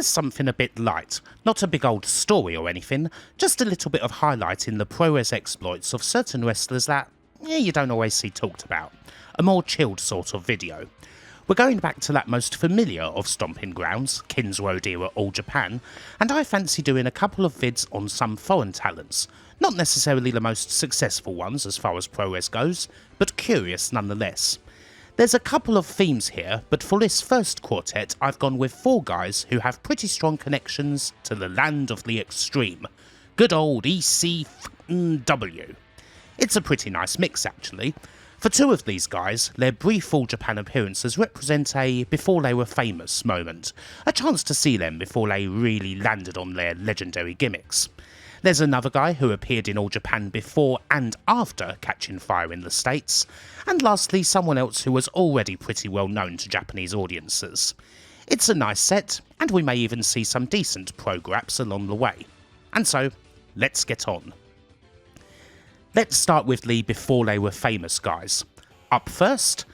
here's something a bit light, not a big old story or anything, just a little bit of highlighting the pro-res exploits of certain wrestlers that you don't always see talked about. A more chilled sort of video. We're going back to that most familiar of stomping grounds, Kins Road era All Japan, and I fancy doing a couple of vids on some foreign talents. Not necessarily the most successful ones as far as pro-res goes, but curious nonetheless. There's a couple of themes here, but for this first quartet I've gone with 4 guys who have pretty strong connections to the land of the extreme. Good old ECW. It's a pretty nice mix actually. For 2 of these guys, their brief All Japan appearances represent a before they were famous moment, a chance to see them before they really landed on their legendary gimmicks. There's another guy who appeared in All Japan before and after catching fire in the States, and lastly someone else who was already pretty well known to Japanese audiences. It's a nice set, and we may even see some decent pro-graps along the way. And so, let's get on. Let's start with the before they were famous guys. Up first?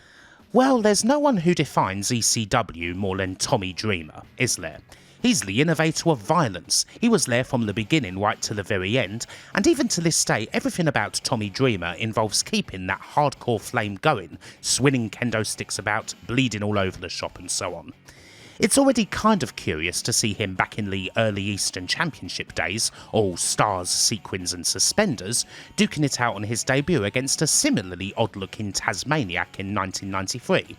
Well, there's no one who defines ECW more than Tommy Dreamer, is there? He's the innovator of violence. He was there from the beginning right to the very end, and even to this day everything about Tommy Dreamer involves keeping that hardcore flame going, swinging kendo sticks about, bleeding all over the shop and so on. It's already kind of curious to see him back in the early Eastern Championship days, all stars, sequins and suspenders, duking it out on his debut against a similarly odd-looking Tasmaniac in 1993.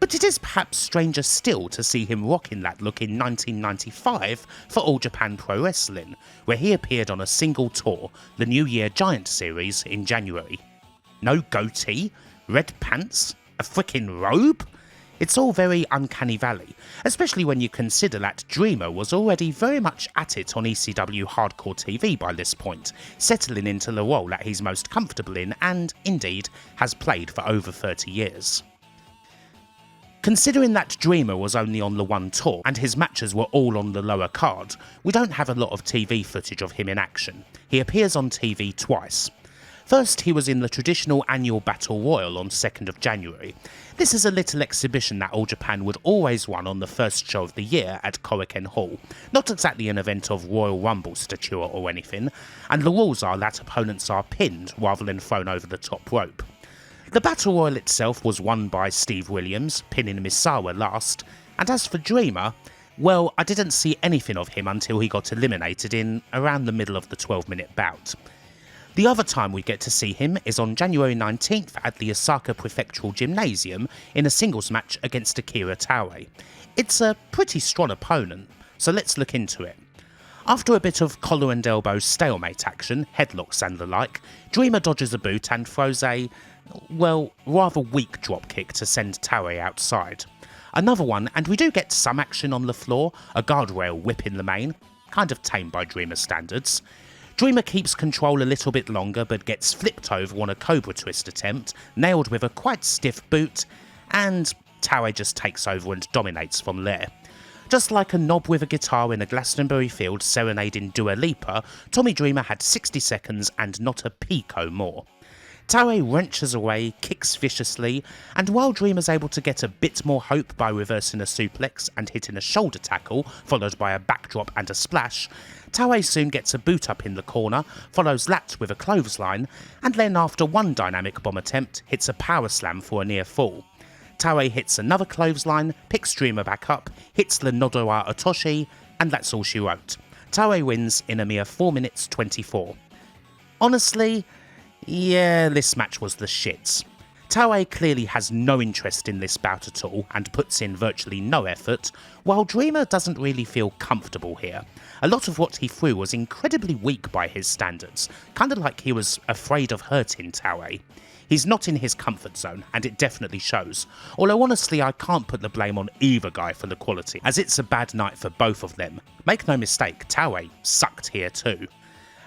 But it is perhaps stranger still to see him rocking that look in 1995 for All Japan Pro Wrestling, where he appeared on a single tour, the New Year Giant Series in January. No goatee? Red pants? A frickin' robe? It's all very uncanny valley, especially when you consider that Dreamer was already very much at it on ECW Hardcore TV by this point, settling into the role that he's most comfortable in and, indeed, has played for over 30 years. Considering that Dreamer was only on the one tour and his matches were all on the lower card, we don't have a lot of TV footage of him in action. He appears on TV twice. First, he was in the traditional annual Battle Royal on 2nd of January. This is a little exhibition that All Japan would always run on the first show of the year at Korakuen Hall, not exactly an event of Royal Rumble stature or anything, and the rules are that opponents are pinned rather than thrown over the top rope. The Battle Royal itself was won by Steve Williams, pinning Misawa last, and as for Dreamer, well, I didn't see anything of him until he got eliminated in around the middle of the 12-minute bout. The other time we get to see him is on January 19th at the Osaka Prefectural Gymnasium in a singles match against Akira Taue. It's a pretty strong opponent, so let's look into it. After a bit of collar and elbow stalemate action, headlocks and the like, Dreamer dodges a boot and throws a, well, rather weak dropkick to send Taue outside. Another one, and we do get some action on the floor, a guardrail whip in the main, kind of tame by Dreamer standards. Dreamer keeps control a little bit longer but gets flipped over on a Cobra Twist attempt, nailed with a quite stiff boot, and Taue just takes over and dominates from there. Just like a knob with a guitar in a Glastonbury field serenading Dua Lipa, Tommy Dreamer had 60 seconds and not a pico more. Taue wrenches away, kicks viciously, and while Dreamer's able to get a bit more hope by reversing a suplex and hitting a shoulder tackle, followed by a backdrop and a splash, Taue soon gets a boot up in the corner, follows that with a clothesline, and then after one dynamic bomb attempt, hits a power slam for a near fall. Taue hits another clothesline, picks Dreamer back up, hits the Nodowa Otoshi, and that's all she wrote. Taue wins in a mere 4 minutes 24. Honestly, yeah, this match was the shits. Taue clearly has no interest in this bout at all and puts in virtually no effort, while Dreamer doesn't really feel comfortable here. A lot of what he threw was incredibly weak by his standards, kinda like he was afraid of hurting Taue. He's not in his comfort zone, and it definitely shows, although honestly I can't put the blame on either guy for the quality, as it's a bad night for both of them. Make no mistake, Taue sucked here too.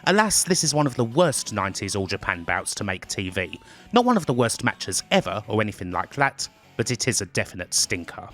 Alas, this is one of the worst 90s All Japan bouts to make TV. Not one of the worst matches ever or anything like that, but it is a definite stinker.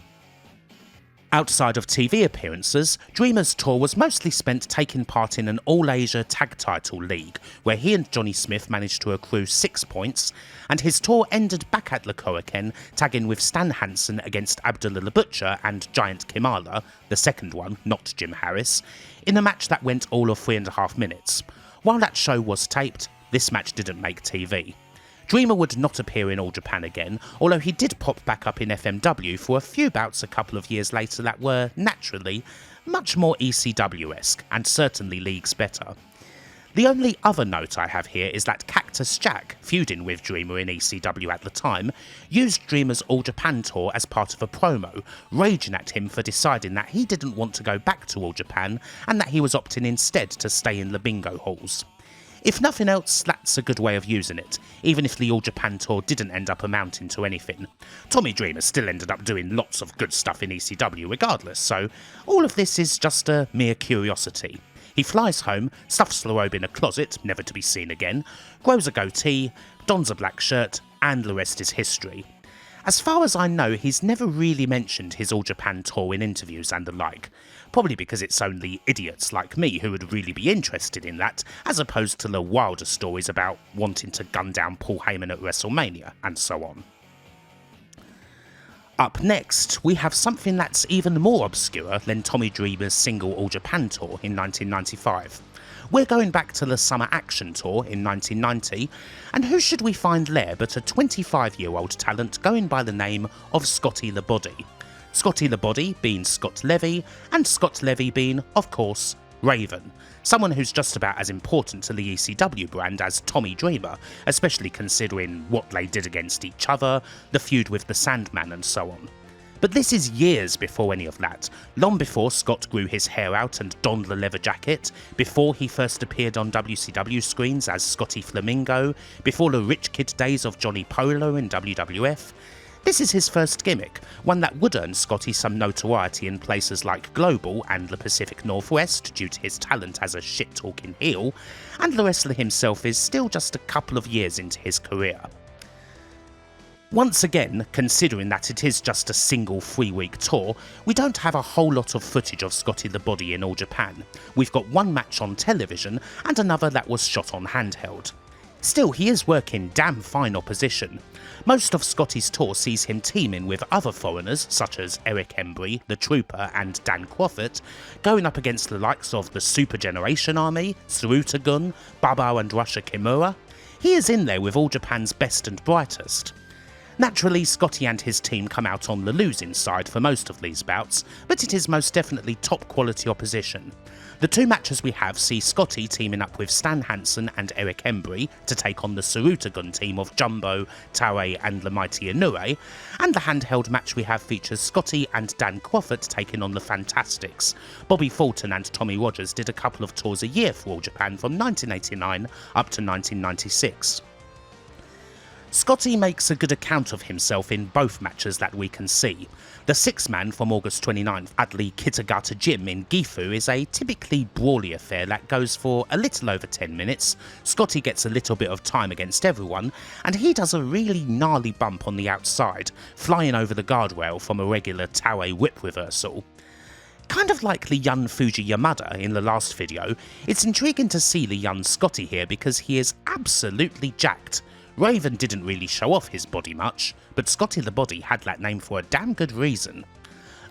Outside of TV appearances, Dreamer's tour was mostly spent taking part in an All-Asia Tag Title League, where he and Johnny Smith managed to accrue 6 points, and his tour ended back at Korakuen, tagging with Stan Hansen against Abdullah the Butcher and Giant Kimala, the second one, not Jim Harris, in a match that went all of 3.5 minutes. While that show was taped, this match didn't make TV. Dreamer would not appear in All Japan again, although he did pop back up in FMW for a few bouts a couple of years later that were, naturally, much more ECW-esque, and certainly leagues better. The only other note I have here is that Cactus Jack, feuding with Dreamer in ECW at the time, used Dreamer's All Japan tour as part of a promo, raging at him for deciding that he didn't want to go back to All Japan and that he was opting instead to stay in the bingo halls. If nothing else, that's a good way of using it, even if the All Japan tour didn't end up amounting to anything. Tommy Dreamer still ended up doing lots of good stuff in ECW regardless, so all of this is just a mere curiosity. He flies home, stuffs the robe in a closet, never to be seen again, grows a goatee, dons a black shirt, and the rest is history. As far as I know, he's never really mentioned his All Japan tour in interviews and the like, probably because it's only idiots like me who would really be interested in that, as opposed to the wilder stories about wanting to gun down Paul Heyman at WrestleMania, and so on. Up next, we have something that's even more obscure than Tommy Dreamer's single All Japan tour in 1995. We're going back to the Summer Action Tour in 1990, and who should we find there but a 25-year-old talent going by the name of Scotty the Body. Scotty the Body being Scott Levy, and Scott Levy being, of course, Raven. Someone who's just about as important to the ECW brand as Tommy Dreamer, especially considering what they did against each other, the feud with the Sandman and so on. But this is years before any of that, long before Scott grew his hair out and donned the leather jacket, before he first appeared on WCW screens as Scotty Flamingo, before the rich kid days of Johnny Polo in WWF. This is his first gimmick, one that would earn Scotty some notoriety in places like Global and the Pacific Northwest due to his talent as a shit-talking heel, and the wrestler himself is still just a couple of years into his career. Once again, considering that it is just a single 3-week tour, we don't have a whole lot of footage of Scotty the Body in All Japan. We've got one match on television and another that was shot on handheld. Still, he is working damn fine opposition. Most of Scotty's tour sees him teaming with other foreigners such as Eric Embry, The Trooper and Dan Quafford, going up against the likes of the Super Generation Army, Saruta Gun, Baba and Russia Kimura. He is in there with All Japan's best and brightest. Naturally, Scotty and his team come out on the losing side for most of these bouts, but it is most definitely top quality opposition. The two matches we have see Scotty teaming up with Stan Hansen and Eric Embry to take on the Saruta Gun team of Jumbo, Taue and the Mighty Inoue, and the handheld match we have features Scotty and Dan Quafford taking on the Fantastics. Bobby Fulton and Tommy Rogers did a couple of tours a year for All Japan from 1989 up to 1996. Scotty makes a good account of himself in both matches that we can see. The 6-man from August 29th at the Kitagata Gym in Gifu is a typically brawly affair that goes for a little over 10 minutes. Scotty gets a little bit of time against everyone, and he does a really gnarly bump on the outside, flying over the guardrail from a regular Taue whip reversal. Kind of like the young Fuji Yamada in the last video, it's intriguing to see the young Scotty here because he is absolutely jacked. Raven didn't really show off his body much, but Scotty the Body had that name for a damn good reason.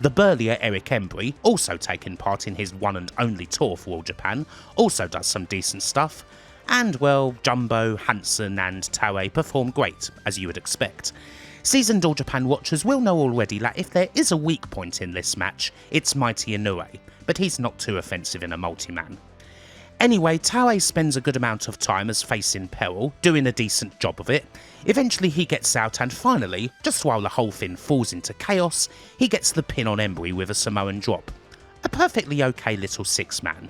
The burlier Eric Embry, also taking part in his one and only tour for All Japan, also does some decent stuff, and well, Jumbo, Hansen and Taue perform great, as you would expect. Seasoned All Japan watchers will know already that if there is a weak point in this match, it's Mighty Inoue, but he's not too offensive in a multi-man. Anyway, Taue spends a good amount of time as face in peril, doing a decent job of it. Eventually he gets out and finally, just while the whole thing falls into chaos, he gets the pin on Embry with a Samoan drop. A perfectly okay little 6-man.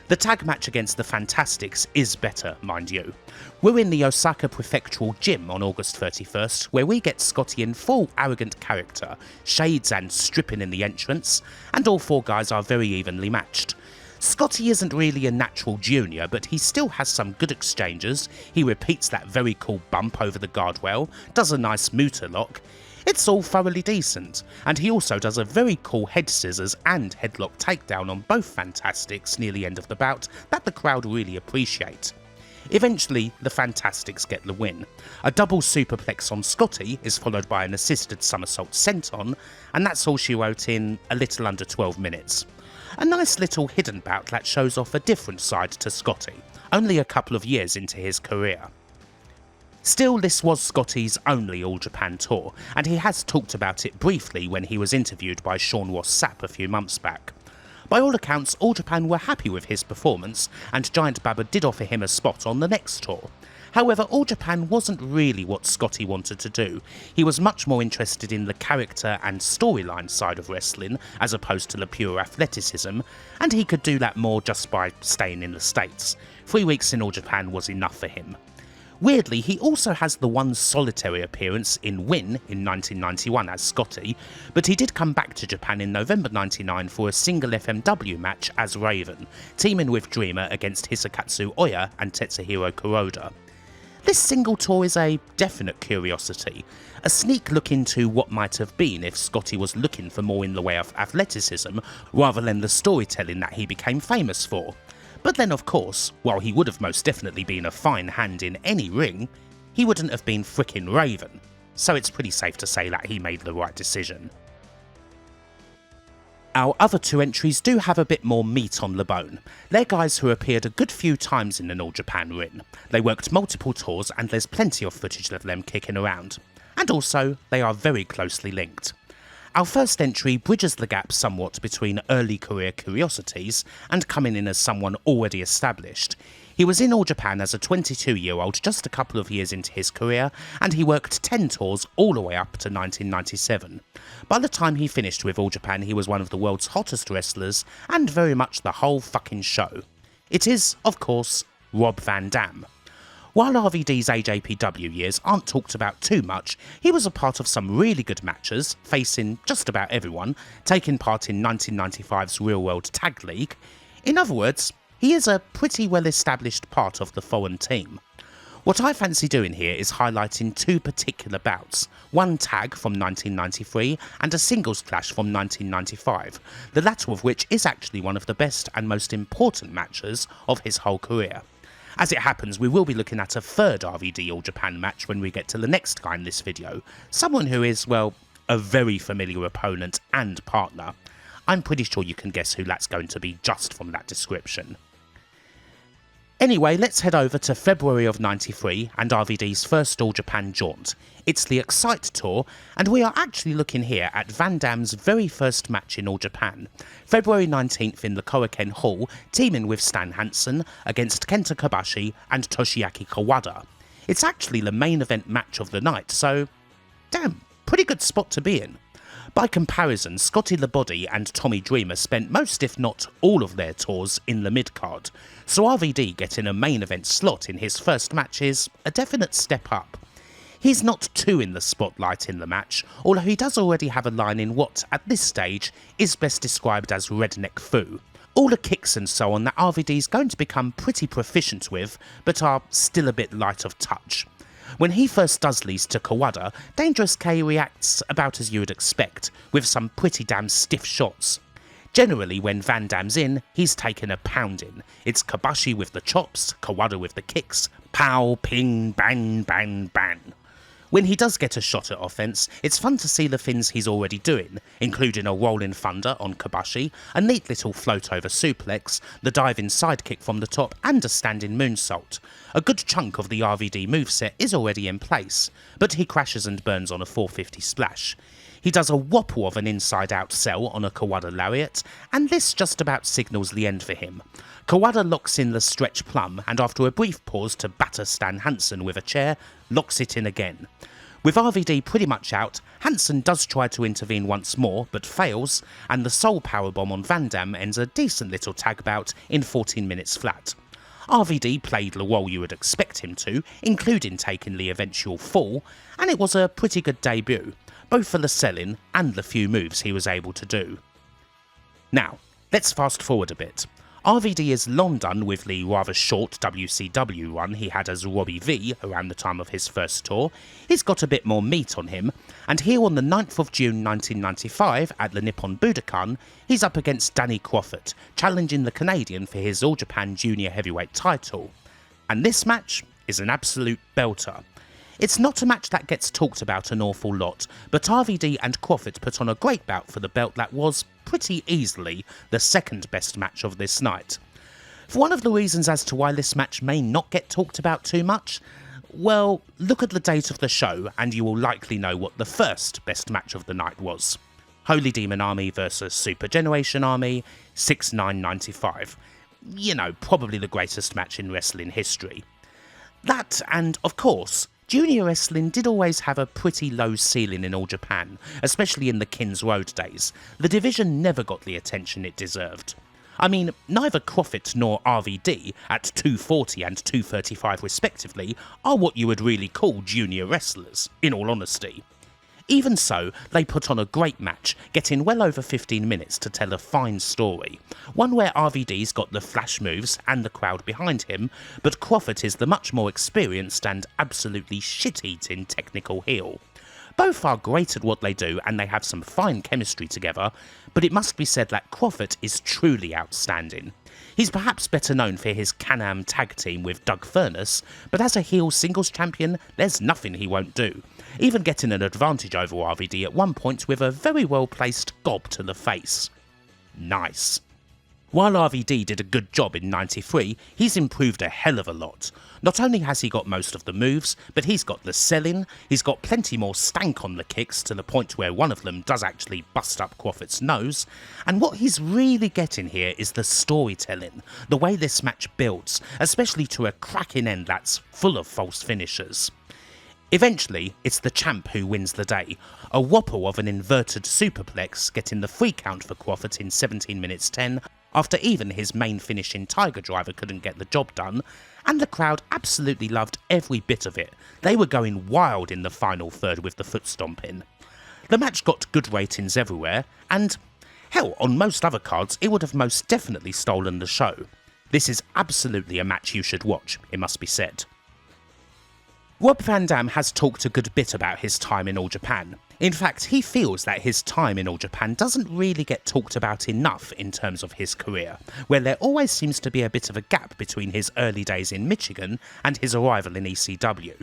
The tag match against the Fantastics is better, mind you. We're in the Osaka Prefectural Gym on August 31st, where we get Scotty in full arrogant character, shades and stripping in the entrance, and all 4 guys are very evenly matched. Scotty isn't really a natural junior, but he still has some good exchanges. He repeats that very cool bump over the guardrail, does a nice Muta lock. It's all thoroughly decent, and he also does a very cool head scissors and headlock takedown on both Fantastics near the end of the bout that the crowd really appreciate. Eventually, the Fantastics get the win. A double superplex on Scotty is followed by an assisted somersault senton, and that's all she wrote in a little under 12 minutes. A nice little hidden bout that shows off a different side to Scotty, only a couple of years into his career. Still, this was Scotty's only All Japan tour, and he has talked about it briefly when he was interviewed by Sean Ross Sapp a few months back. By all accounts, All Japan were happy with his performance, and Giant Baba did offer him a spot on the next tour. However, All Japan wasn't really what Scotty wanted to do. He was much more interested in the character and storyline side of wrestling, as opposed to the pure athleticism, and he could do that more just by staying in the States. 3 weeks in All Japan was enough for him. Weirdly, he also has the one solitary appearance in Win in 1991 as Scotty, but he did come back to Japan in November 99 for a single FMW match as Raven, teaming with Dreamer against Hisakatsu Oya and Tetsuhiro Kuroda. This single tour is a definite curiosity, a sneak look into what might have been if Scotty was looking for more in the way of athleticism rather than the storytelling that he became famous for. But then of course, while he would have most definitely been a fine hand in any ring, he wouldn't have been frickin' Raven, so it's pretty safe to say that he made the right decision. Our other two entries do have a bit more meat on the bone. They're guys who appeared a good few times in an All Japan ring. They worked multiple tours and there's plenty of footage of them kicking around. And also, they are very closely linked. Our first entry bridges the gap somewhat between early career curiosities and coming in as someone already established. He was in All Japan as a 22-year-old just a couple of years into his career, and he worked 10 tours all the way up to 1997. By the time he finished with All Japan, he was one of the world's hottest wrestlers, and very much the whole fucking show. It is, of course, Rob Van Dam. While RVD's AJPW years aren't talked about too much, he was a part of some really good matches, facing just about everyone, taking part in 1995's Real World Tag League. In other words, he is a pretty well established part of the foreign team. What I fancy doing here is highlighting two particular bouts, one tag from 1993 and a singles clash from 1995, the latter of which is actually one of the best and most important matches of his whole career. As it happens, we will be looking at a third RVD All Japan match when we get to the next guy in this video, someone who is, well, a very familiar opponent and partner. I'm pretty sure you can guess who that's going to be just from that description. Anyway, let's head over to February of 93 and RVD's first All Japan jaunt. It's the Excite Tour, and we are actually looking here at Van Dam's very first match in All Japan, February 19th in the Korakuen Hall, teaming with Stan Hansen against Kenta Kobashi and Toshiaki Kawada. It's actually the main event match of the night, so damn, pretty good spot to be in. By comparison, Scotty the Body and Tommy Dreamer spent most if not all of their tours in the mid-card, so RVD getting a main event slot in his first match is a definite step up. He's not too in the spotlight in the match, although he does already have a line in what, at this stage, is best described as redneck foo. All the kicks and so on that RVD's going to become pretty proficient with, but are still a bit light of touch. When he first does these to Kawada, Dangerous K reacts about as you would expect, with some pretty damn stiff shots. Generally, when Van Dam's in, he's taken a pounding. It's Kobashi with the chops, Kawada with the kicks, pow, ping, bang, bang, bang. When he does get a shot at offense, it's fun to see the things he's already doing, including a rolling thunder on Kobashi, a neat little float over suplex, the diving sidekick from the top and a standing moonsault. A good chunk of the RVD moveset is already in place, but he crashes and burns on a 450 splash. He does a whopple of an inside-out sell on a Kawada lariat, and this just about signals the end for him. Kawada locks in the stretch plum, and after a brief pause to batter Stan Hansen with a chair, locks it in again. With RVD pretty much out, Hansen does try to intervene once more, but fails, and the Soul Powerbomb on Van Dam ends a decent little tag bout in 14 minutes flat. RVD played the role you would expect him to, including taking the eventual fall, and it was a pretty good debut, both for the selling and the few moves he was able to do. Now, let's fast forward a bit. RVD is long done with the rather short WCW run he had as Robbie V around the time of his first tour. He's got a bit more meat on him, and here on the 9th of June 1995 at the Nippon Budokan, he's up against Danny Crawford, challenging the Canadian for his All Japan Junior Heavyweight title. And this match is an absolute belter. It's not a match that gets talked about an awful lot, but RVD and Crawford put on a great bout for the belt that was, pretty easily, the second best match of this night. For one of the reasons as to why this match may not get talked about too much, well, look at the date of the show and you will likely know what the first best match of the night was. Holy Demon Army vs Super Generation Army, 6/9/95. You know, probably the greatest match in wrestling history. That, and of course, junior wrestling did always have a pretty low ceiling in All Japan, especially in the Kings Road days. The division never got the attention it deserved. I mean, neither Crawford nor RVD, at 240 and 235 respectively, are what you would really call junior wrestlers, in all honesty. Even so, they put on a great match, getting well over 15 minutes to tell a fine story. One where RVD's got the flash moves and the crowd behind him, but Crawford is the much more experienced and absolutely shit-eating technical heel. Both are great at what they do and they have some fine chemistry together, but it must be said that Crawford is truly outstanding. He's perhaps better known for his Can-Am tag team with Doug Furness, but as a heel singles champion, there's nothing he won't do, even getting an advantage over RVD at one point with a very well placed gob to the face. Nice. While RVD did a good job in 93, he's improved a hell of a lot. Not only has he got most of the moves, but he's got the selling, he's got plenty more stank on the kicks to the point where one of them does actually bust up Crawford's nose, and what he's really getting here is the storytelling, the way this match builds, especially to a cracking end that's full of false finishers. Eventually, it's the champ who wins the day, a whopper of an inverted superplex getting the free count for Crawford in 17 minutes 10, after even his main finishing Tiger Driver couldn't get the job done, and the crowd absolutely loved every bit of it. They were going wild in the final third with the foot stomping. The match got good ratings everywhere, and hell, on most other cards it would have most definitely stolen the show. This is absolutely a match you should watch, it must be said. Rob Van Dam has talked a good bit about his time in All Japan. In fact, he feels that his time in All Japan doesn't really get talked about enough in terms of his career, where there always seems to be a bit of a gap between his early days in Michigan and his arrival in ECW.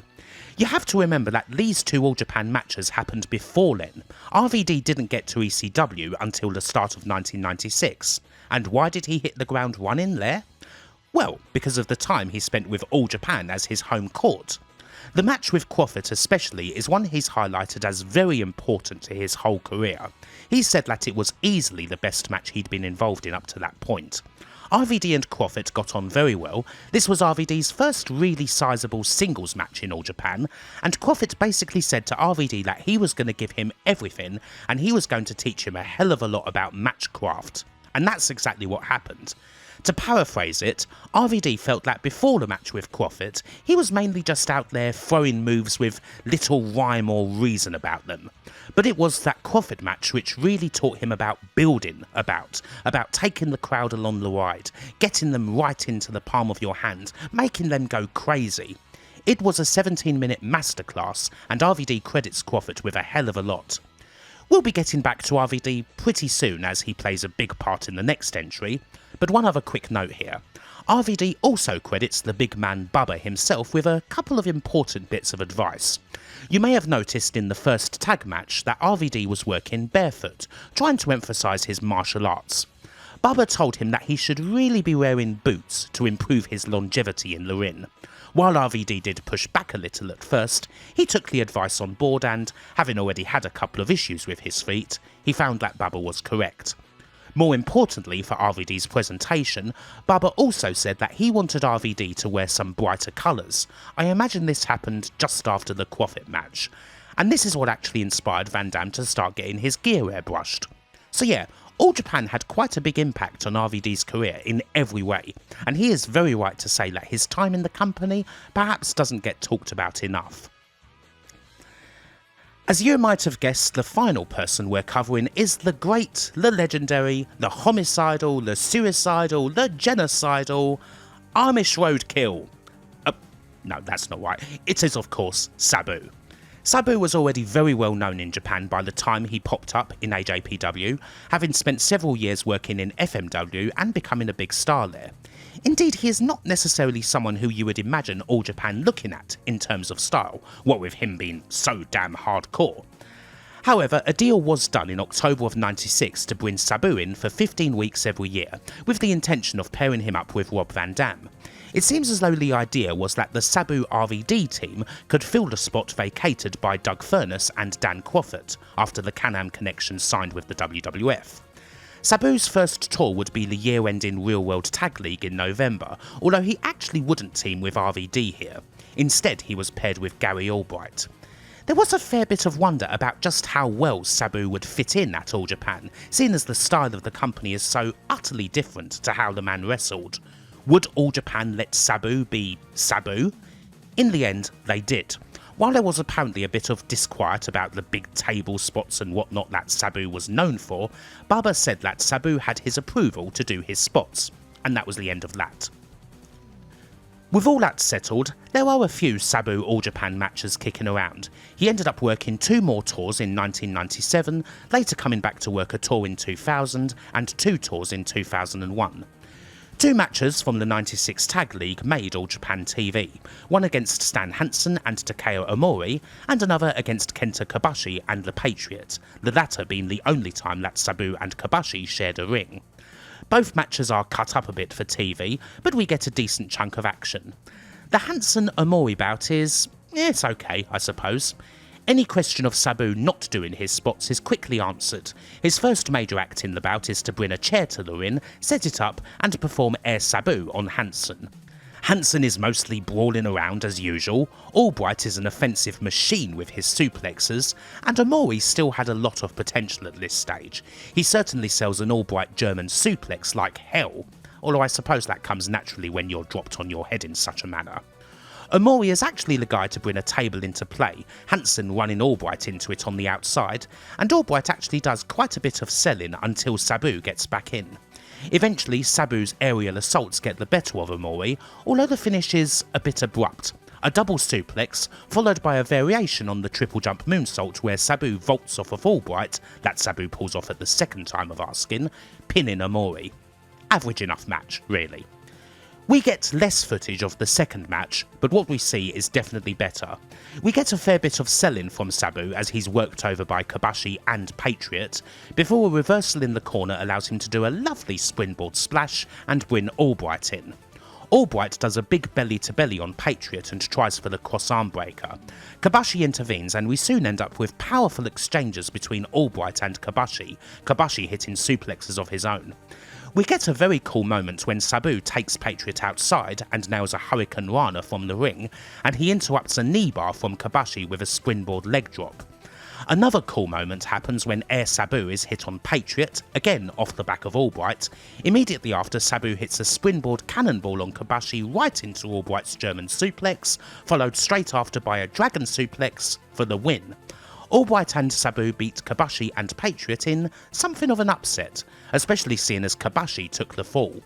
You have to remember that these two All Japan matches happened before then. RVD didn't get to ECW until the start of 1996. And why did he hit the ground running there? Well, because of the time he spent with All Japan as his home court. The match with Crawford especially is one he's highlighted as very important to his whole career. He said that it was easily the best match he'd been involved in up to that point. RVD and Crawford got on very well. This was RVD's first really sizable singles match in All Japan, and Crawford basically said to RVD that he was going to give him everything and he was going to teach him a hell of a lot about matchcraft. And that's exactly what happened. To paraphrase it, RVD felt that before the match with Crawford, he was mainly just out there throwing moves with little rhyme or reason about them. But it was that Crawford match which really taught him about building, about taking the crowd along the ride, getting them right into the palm of your hand, making them go crazy. It was a 17-minute masterclass, and RVD credits Crawford with a hell of a lot. We'll be getting back to RVD pretty soon as he plays a big part in the next entry, but one other quick note here. RVD also credits the big man Bubba himself with a couple of important bits of advice. You may have noticed in the first tag match that RVD was working barefoot, trying to emphasise his martial arts. Bubba told him that he should really be wearing boots to improve his longevity in the ring. While RVD did push back a little at first, he took the advice on board and, having already had a couple of issues with his feet, he found that Bubba was correct. More importantly for RVD's presentation, Bubba also said that he wanted RVD to wear some brighter colours. I imagine this happened just after the Crawford match. And this is what actually inspired Van Dam to start getting his gear airbrushed. So yeah, All Japan had quite a big impact on RVD's career in every way, and he is very right to say that his time in the company perhaps doesn't get talked about enough. As you might have guessed, the final person we're covering is the great, the legendary, the homicidal, the suicidal, the genocidal Amish Roadkill. No, that's not right. It is, of course, Sabu. Sabu was already very well known in Japan by the time he popped up in AJPW, having spent several years working in FMW and becoming a big star there. Indeed, he is not necessarily someone who you would imagine All Japan looking at in terms of style, what with him being so damn hardcore. However, a deal was done in October of '96 to bring Sabu in for 15 weeks every year, with the intention of pairing him up with Rob Van Dam. It seems as though the idea was that the Sabu RVD team could fill the spot vacated by Doug Furness and Dan Quafford after the Can-Am connection signed with the WWF. Sabu's first tour would be the year-ending Real World Tag League in November, although he actually wouldn't team with RVD here. Instead, he was paired with Gary Albright. There was a fair bit of wonder about just how well Sabu would fit in at All Japan, seeing as the style of the company is so utterly different to how the man wrestled. Would All Japan let Sabu be Sabu? In the end, they did. While there was apparently a bit of disquiet about the big table spots and whatnot that Sabu was known for, Baba said that Sabu had his approval to do his spots, and that was the end of that. With all that settled, there are a few Sabu All Japan matches kicking around. He ended up working 2 more tours in 1997, later coming back to work a tour in 2000 and 2 tours in 2001. 2 matches from the '96 Tag League made All Japan TV, one against Stan Hansen and Takeo Omori, and another against Kenta Kobashi and The Patriot, the latter being the only time that Sabu and Kobashi shared a ring. Both matches are cut up a bit for TV, but we get a decent chunk of action. The Hansen-Omori bout is, it's okay, I suppose. Any question of Sabu not doing his spots is quickly answered. His first major act in the bout is to bring a chair to the ring, set it up, and perform Air Sabu on Hansen. Hansen is mostly brawling around as usual, Albright is an offensive machine with his suplexes, and Omori still had a lot of potential at this stage. He certainly sells an Albright German suplex like hell, although I suppose that comes naturally when you're dropped on your head in such a manner. Omori is actually the guy to bring a table into play, Hansen running Albright into it on the outside, and Albright actually does quite a bit of selling until Sabu gets back in. Eventually, Sabu's aerial assaults get the better of Omori, although the finish is a bit abrupt. A double suplex, followed by a variation on the triple jump moonsault where Sabu vaults off of Albright, that Sabu pulls off at the second time of asking, pinning Omori. Average enough match, really. We get less footage of the second match, but what we see is definitely better. We get a fair bit of selling from Sabu as he's worked over by Kobashi and Patriot, before a reversal in the corner allows him to do a lovely springboard splash and bring Albright in. Albright does a big belly-to-belly on Patriot and tries for the cross-arm breaker. Kobashi intervenes and we soon end up with powerful exchanges between Albright and Kobashi, Kobashi hitting suplexes of his own. We get a very cool moment when Sabu takes Patriot outside and nails a Hurricane Rana from the ring, and he interrupts a knee bar from Kobashi with a springboard leg drop. Another cool moment happens when Air Sabu is hit on Patriot, again off the back of Albright. Immediately after, Sabu hits a springboard cannonball on Kobashi right into Albright's German suplex, followed straight after by a dragon suplex for the win. Albright and Sabu beat Kobashi and Patriot in something of an upset, especially seeing as Kobashi took the fall.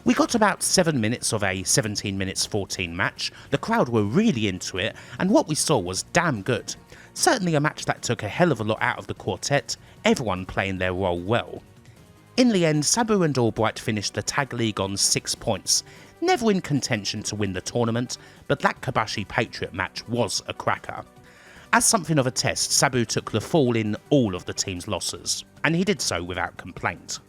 We got about 7 minutes of a 17 minutes 14 match, the crowd were really into it, and what we saw was damn good. Certainly a match that took a hell of a lot out of the quartet, everyone playing their role well. In the end, Sabu and Albright finished the tag league on 6 points, never in contention to win the tournament, but that Kobashi Patriot match was a cracker. As something of a test, Sabu took the fall in all of the team's losses, and he did so without complaint.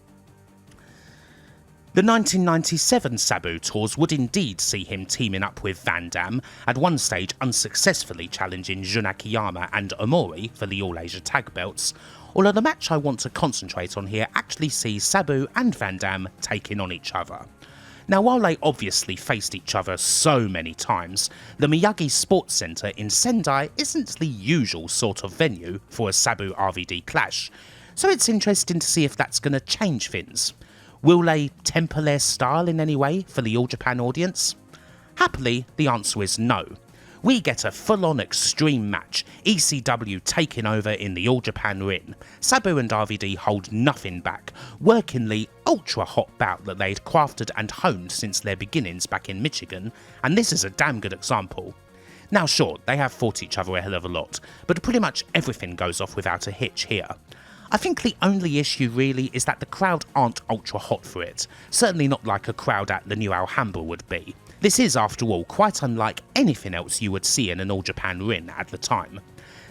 The 1997 Sabu tours would indeed see him teaming up with Van Dam, at one stage unsuccessfully challenging Jun Akiyama and Omori for the All Asia Tag Belts, although the match I want to concentrate on here actually sees Sabu and Van Dam taking on each other. Now, while they obviously faced each other so many times, the Miyagi Sports Centre in Sendai isn't the usual sort of venue for a Sabu RVD clash, so it's interesting to see if that's going to change things. Will they temper their style in any way for the All Japan audience? Happily, the answer is no. We get a full-on extreme match, ECW taking over in the All Japan ring. Sabu and RVD hold nothing back, working the ultra-hot bout that they'd crafted and honed since their beginnings back in Michigan, and this is a damn good example. Now sure, they have fought each other a hell of a lot, but pretty much everything goes off without a hitch here. I think the only issue really is that the crowd aren't ultra hot for it, certainly not like a crowd at the new Alhambra would be. This is, after all, quite unlike anything else you would see in an All Japan ring at the time.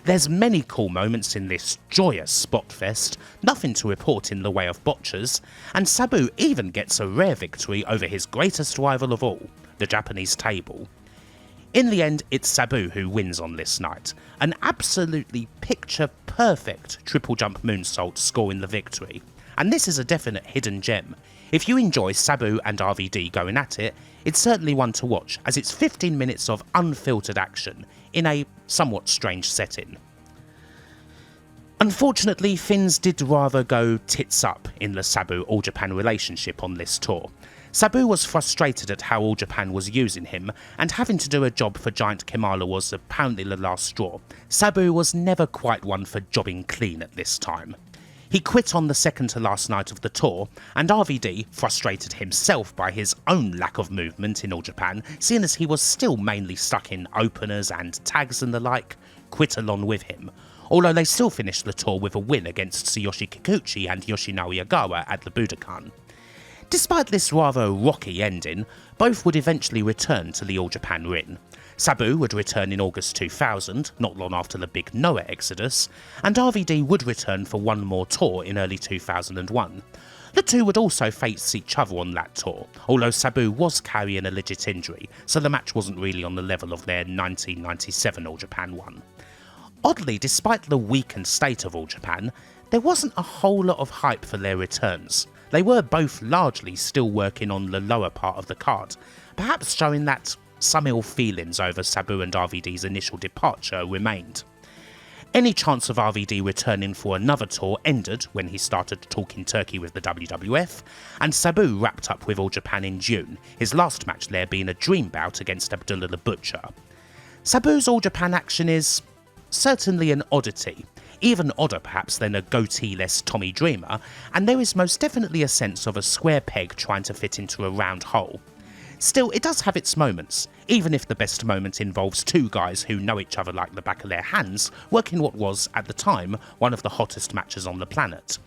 There's many cool moments in this joyous spot fest, nothing to report in the way of botchers, and Sabu even gets a rare victory over his greatest rival of all, the Japanese table. In the end, it's Sabu who wins on this night, an absolutely picture-perfect triple jump moonsault scoring the victory, and this is a definite hidden gem. If you enjoy Sabu and RVD going at it, it's certainly one to watch, as it's 15 minutes of unfiltered action in a somewhat strange setting. Unfortunately, things did rather go tits up in the Sabu All Japan relationship on this tour. Sabu was frustrated at how All Japan was using him, and having to do a job for Giant Kamala was apparently the last straw. Sabu was never quite one for jobbing clean at this time. He quit on the second to last night of the tour, and RVD, frustrated himself by his own lack of movement in All Japan, seeing as he was still mainly stuck in openers and tags and the like, quit along with him, although they still finished the tour with a win against Tsuyoshi Kikuchi and Yoshinari Ogawa at the Budokan. Despite this rather rocky ending, both would eventually return to the All Japan ring. Sabu would return in August 2000, not long after the big Noah exodus, and RVD would return for one more tour in early 2001. The two would also face each other on that tour, although Sabu was carrying a legit injury, so the match wasn't really on the level of their 1997 All Japan one. Oddly, despite the weakened state of All Japan, there wasn't a whole lot of hype for their returns. They were both largely still working on the lower part of the card, perhaps showing that some ill feelings over Sabu and RVD's initial departure remained. Any chance of RVD returning for another tour ended when he started talking turkey with the WWF, and Sabu wrapped up with All Japan in June, his last match there being a dream bout against Abdullah the Butcher. Sabu's All Japan action is certainly an oddity, even odder perhaps than a goatee-less Tommy Dreamer, and there is most definitely a sense of a square peg trying to fit into a round hole. Still, it does have its moments, even if the best moment involves two guys who know each other like the back of their hands, working what was, at the time, one of the hottest matches on the planet.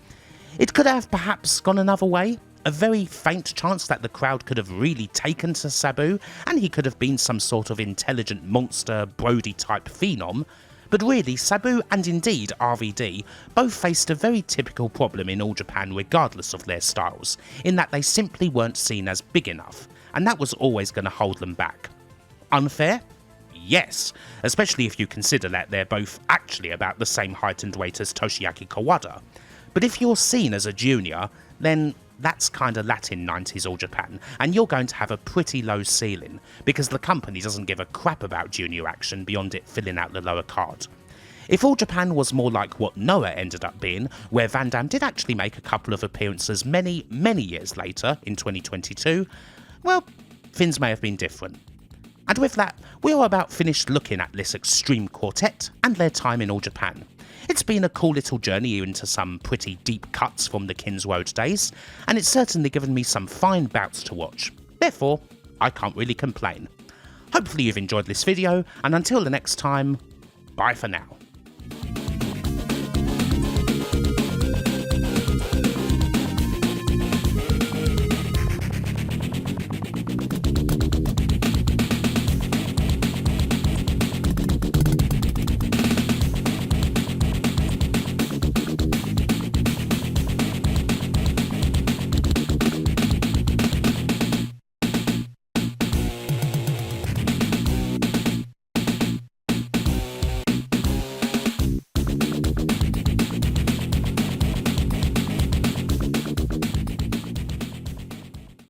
It could have perhaps gone another way, a very faint chance that the crowd could have really taken to Sabu, and he could have been some sort of intelligent monster, Brody-type phenom, but really Sabu and indeed RVD both faced a very typical problem in All Japan regardless of their styles, in that they simply weren't seen as big enough, and that was always going to hold them back. Unfair? Yes, especially if you consider that they're both actually about the same height and weight as Toshiaki Kawada. But if you're seen as a junior, then that's kinda Latin 90s All Japan, and you're going to have a pretty low ceiling, because the company doesn't give a crap about junior action beyond it filling out the lower card. If All Japan was more like what Noah ended up being, where Van Dam did actually make a couple of appearances many years later, in 2022, well, things may have been different. And with that, we are about finished looking at this extreme quartet and their time in All Japan. It's been a cool little journey into some pretty deep cuts from the Kings Road days, and it's certainly given me some fine bouts to watch. Therefore, I can't really complain. Hopefully you've enjoyed this video, and until the next time, bye for now.